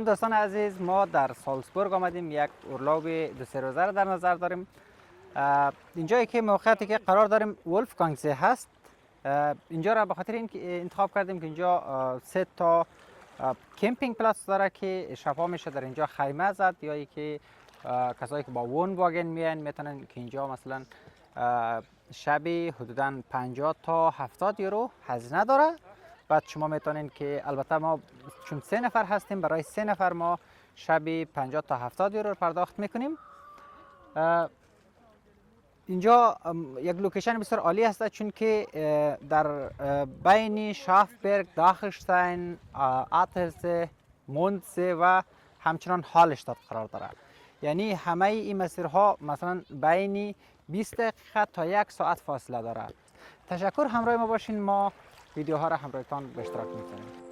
دوستان عزیز، ما در سالزبورگ آمدیم. یک اورلاوب 2-3 روزه را در نظر داریم. اینجایی که موقعیتی که قرار داریم ولفگانگزی هست. اینجا را به خاطر اینکه انتخاب کردیم که اینجا 3 تا کمپینگ پلاس داره که شبا میشه در اینجا خیمه زد، یا ای که کسایی که با وون واگن میان میتونن که اینجا مثلا شبی حدودا 50 تا 70 یورو هزینه داره. بعد شما میتونین که البته ما چون 3 نفر هستیم، برای 3 نفر ما شبی 50 تا 70 یورو پرداخت میکنیم. اینجا یک لوکیشن بسیار عالی هست، چون که در بین شافبرگ، داخشتاین، آترسه، موندسه و همچنان هالشتات قرار داره. یعنی همه این مسیرها مثلا بین 20 دقیقه تا 1 ساعت فاصله داره. تشکر، همراه ما باشین. ما ویدیوها را همراهتان به اشتراک می‌گذاریم.